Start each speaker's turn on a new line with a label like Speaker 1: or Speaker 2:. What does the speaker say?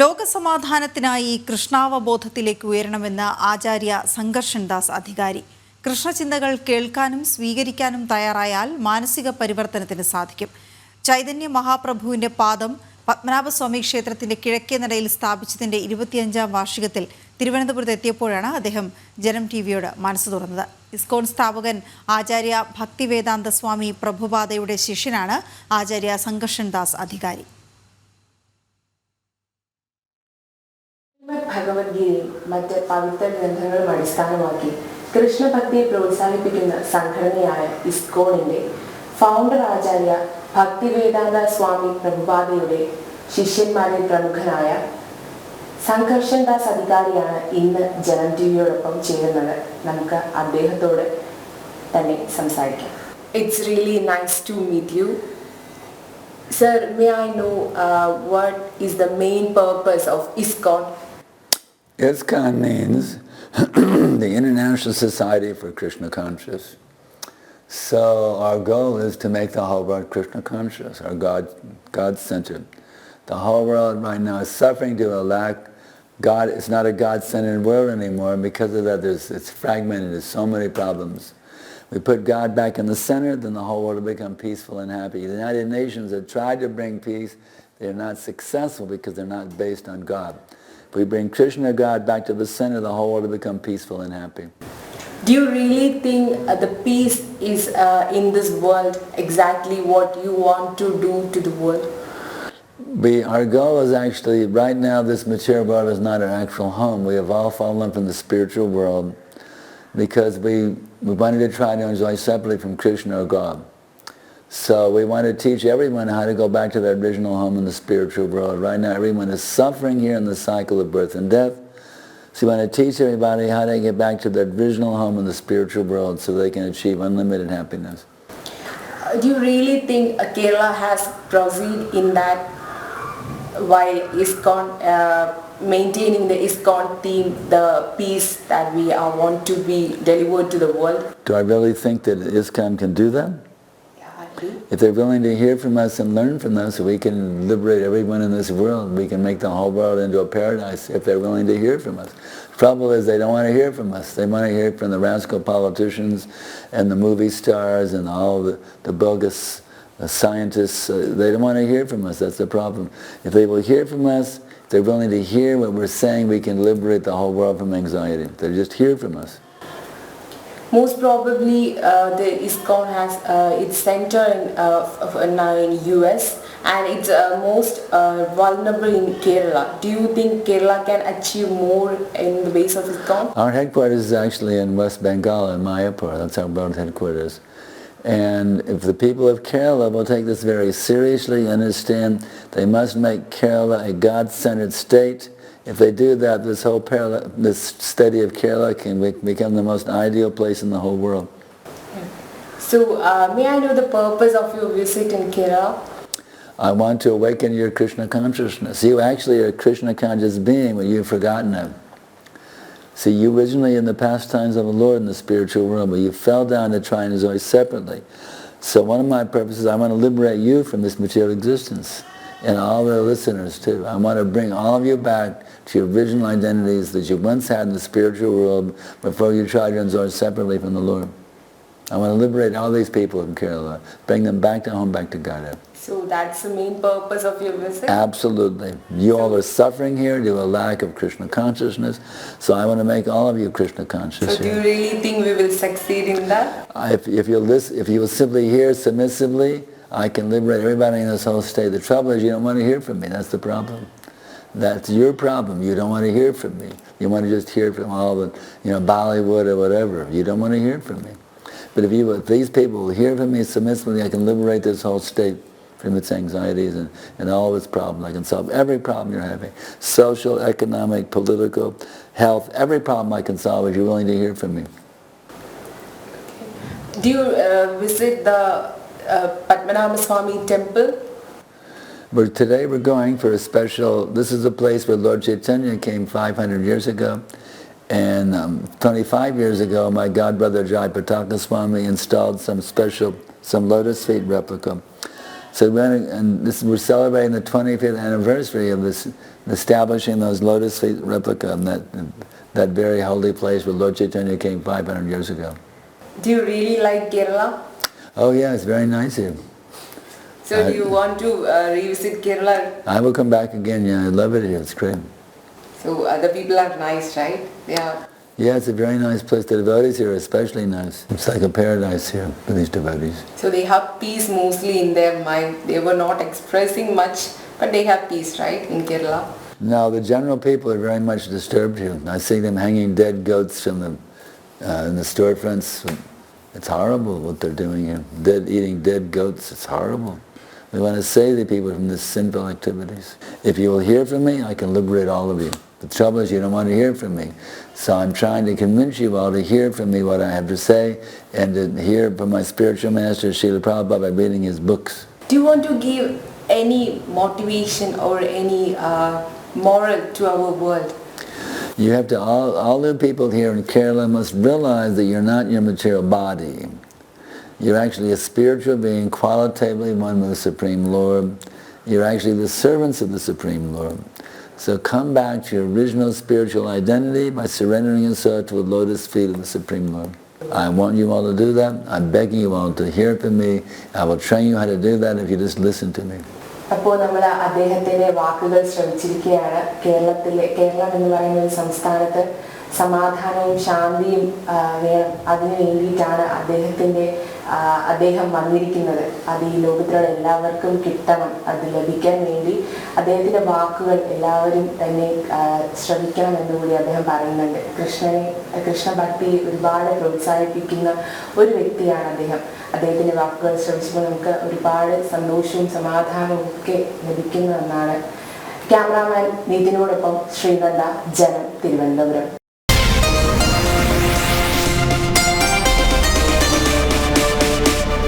Speaker 1: ലോകസമാധാനത്തിനായി കൃഷ്ണാവബോധത്തിലേക്ക് ഉയരണമെന്ന് ആചാര്യ ഘർഷൺ അധികാരി. കൃഷ്ണചിന്തകൾ കേൾക്കാനും സ്വീകരിക്കാനും തയ്യാറായാൽ മാനസിക പരിവർത്തനത്തിന് സാധിക്കും. ചൈതന്യ മഹാപ്രഭുവിന്റെ പാദം പത്മനാഭസ്വാമി ക്ഷേത്രത്തിന്റെ കിഴക്കേ നടയിൽ സ്ഥാപിച്ചതിന്റെ 25ാം വാർഷികത്തിൽ തിരുവനന്തപുരത്ത് എത്തിയപ്പോഴാണ് അദ്ദേഹം ജനം ടിവിയോട് മനസ്സ് തുറന്നത്. ഇസ്കോൺ സ്ഥാപകൻ ആചാര്യ ഭക്തിവേദാന്ത സ്വാമി പ്രഭുപാദയുടെ ശിഷ്യനാണ് ആചാര്യ ഘർഷൺ അധികാരി.
Speaker 2: ഭഗവത്ഗീതയും മറ്റ് പവിത്ര ഗ്രന്ഥങ്ങളും അടിസ്ഥാനമാക്കി കൃഷ്ണഭക്തിയെ പ്രോത്സാഹിപ്പിക്കുന്ന സംഘടനയായ ഇസ്കോണിന്റെ ഫൗണ്ടർ ആചാര്യ ഭക്തിവേദാന്ത സ്വാമി പ്രഭുപാദയുടെ ശിഷ്യന്മാരിൽ പ്രമുഖനായ ഘർഷൺ അധികാരിയാണ് ഇന്ന് ജനം ടിവിയോടൊപ്പം ചേരുന്നത്. നമുക്ക് അദ്ദേഹത്തോട് തന്നെ സംസാരിക്കാം. It's really nice to meet you. Sir, may I know what is the main purpose of Iskon?
Speaker 3: ISKCON means the International Society for Krishna Conscious. So our goal is to make the whole world Krishna conscious, or God-centered. The whole world right now is suffering due to a lack. God, it's not a God-centered world anymore, and because of that it's fragmented, there's so many problems. We put God back in the center, then the whole world will become peaceful and happy. The United Nations have tried to bring peace. They're not successful because they're not based on God. If we bring Krishna God back to the center, the whole world will become peaceful and happy.
Speaker 2: Do you really think the peace is in this world exactly what you want to do to the world?
Speaker 3: Our goal is actually, right now this material world is not our actual home. We have all fallen from the spiritual world because we wanted to try to enjoy separately from Krishna or God. So we want to teach everyone how to go back to their original home in the spiritual world. Right now everyone is suffering here in the cycle of birth and death. So we want to teach everybody how to get back to their original home in the spiritual world so they can achieve unlimited happiness.
Speaker 2: Do you really think Kerala has proceeded in that while Iskon maintaining the Iskon theme, the peace that we want to be delivered to the world?
Speaker 3: Do I really think that Iskon can do that? If they're willing to hear from us and learn from us, we can liberate everyone in this world. We can make the whole world into a paradise if they're willing to hear from us. The trouble is they don't want to hear from us. They want to hear from the rascal politicians and the movie stars and all the bogus scientists. They don't want to hear from us. That's the problem. If they will hear from us, if they're willing to hear what we're saying, we can liberate the whole world from anxiety. They just hear from us.
Speaker 2: Most probably the Iskon has its center in US and it's most vulnerable in Kerala. Do you think Kerala can achieve more in the base of Iskon?
Speaker 3: Our headquarters is actually in West Bengal in Mayapur. That's our world headquarters. And if the people of Kerala will take this very seriously, understand they must make Kerala a God-centered state. If they do that, this study of Kerala can become the most ideal place in the whole world.
Speaker 2: So, may I know the purpose of your visit in Kerala?
Speaker 3: I want to awaken your Krishna consciousness. You actually are a Krishna conscious being, but you've forgotten it. See, you originally in the pastimes of the Lord in the spiritual world, but you fell down to try and enjoy separately. So one of my purposes, I want to liberate you from this material existence. And all the listeners too. I want to bring all of you back to your original identities that you once had in the spiritual world before you tried to enjoy separately from the Lord. I want to liberate all these people in Kerala, bring them back to home, back to Godhead.
Speaker 2: So that's the main purpose of your visit?
Speaker 3: Absolutely. You all are suffering here due to a lack of Krishna consciousness, so I want to make all of you Krishna conscious.
Speaker 2: So do you really think we will succeed in that?
Speaker 3: If you will simply hear submissively, I can liberate everybody in this whole state. The trouble is you don't want to hear from me. That's the problem. That's your problem. You don't want to hear from me. You want to just hear from all the, Bollywood or whatever. You don't want to hear from me. But if these people will hear from me submissively, I can liberate this whole state from its anxieties and all of its problems. I can solve every problem you're having. Social, economic, political, health, every problem I can solve if you're willing to hear from me.
Speaker 2: Okay. Do you visit the Padmanabhaswamy temple?
Speaker 3: But today we're going for a special, this is a place where Lord Chaitanya came 500 years ago, and 25 years ago my godbrother Jayapataka Swami installed some lotus feet replica. So we're celebrating the 25th anniversary of this, establishing those lotus feet replica in that very holy place where Lord Chaitanya came 500 years ago.
Speaker 2: Do you really like Kerala?
Speaker 3: Oh yeah, it's very nice here.
Speaker 2: So do you want to revisit Kerala?
Speaker 3: I will come back again, yeah, I love it here, it's great.
Speaker 2: So the people are nice, right? Yeah.
Speaker 3: Yeah, it's a very nice place. The devotees here are especially nice. It's like a paradise here for these devotees.
Speaker 2: So they have peace mostly in their mind. They were not expressing much, but they have peace, right, in Kerala?
Speaker 3: No, the general people are very much disturbed here. I see them hanging dead goats from in the storefronts. It's horrible what they're doing here. Eating dead goats, it's horrible. We want to save the people from these sinful activities. If you will hear from me, I can liberate all of you. The trouble is you don't want to hear from me. So I'm trying to convince you all to hear from me what I have to say and to hear from my spiritual master, Srila Prabhupada, by reading his books.
Speaker 2: Do you want to give any motivation or any moral to our world?
Speaker 3: You have to, all the people here in Kerala must realize that you're not your material body. You're actually a spiritual being, qualitatively one with the Supreme Lord. You're actually the servants of the Supreme Lord. So come back to your original spiritual identity by surrendering yourself to the lotus feet of the Supreme Lord. I want you all to do that. I'm begging you all to hear from me. I will train you how to do that if you just listen to me.
Speaker 2: അപ്പോൾ നമ്മൾ അദ്ദേഹത്തിൻ്റെ വാക്കുകൾ ശ്രമിച്ചിരിക്കുകയാണ്. കേരളം എന്ന് പറയുന്ന ഒരു സംസ്ഥാനത്ത് സമാധാനവും ശാന്തിയും വേണം. അതിനു വേണ്ടിയിട്ടാണ് അദ്ദേഹം വന്നിരിക്കുന്നത്. അത് ഈ ലോകത്തിലുള്ള എല്ലാവർക്കും കിട്ടണം. അത് ലഭിക്കാൻ വേണ്ടി അദ്ദേഹത്തിൻ്റെ വാക്കുകൾ എല്ലാവരും തന്നെ ശ്രമിക്കണം എന്നുകൂടി അദ്ദേഹം പറയുന്നുണ്ട്. കൃഷ്ണഭക്തി ഒരുപാട് പ്രോത്സാഹിപ്പിക്കുന്ന ഒരു വ്യക്തിയാണ് അദ്ദേഹം. അദ്ദേഹത്തിൻ്റെ വാക്കുകൾ ശ്രമിച്ചപ്പോൾ നമുക്ക് ഒരുപാട് സന്തോഷവും സമാധാനവും ഒക്കെ ലഭിക്കുന്നതെന്നാണ്. ക്യാമറാമാൻ നീതിനോടൊപ്പം ശ്രീനന്ദ, ജനം, തിരുവനന്തപുരം.